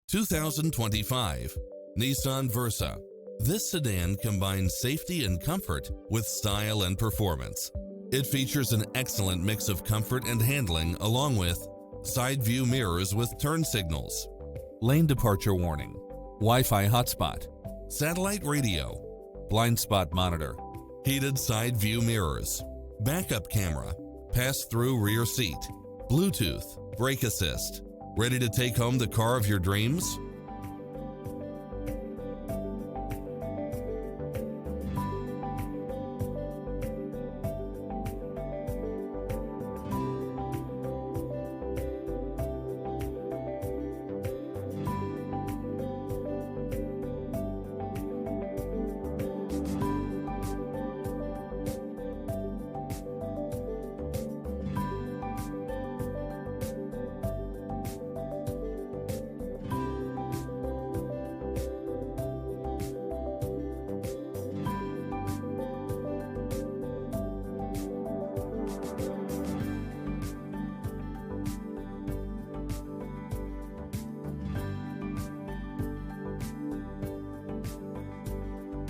2025 Nissan Versa. This sedan combines safety and comfort with style and performance. It features an excellent mix of comfort and handling, along with side view mirrors with turn signals, lane departure warning, Wi-Fi hotspot, satellite radio, blind spot monitor, heated side view mirrors, backup camera, pass-through rear seat, Bluetooth, brake assist. Ready to take home the car of your dreams?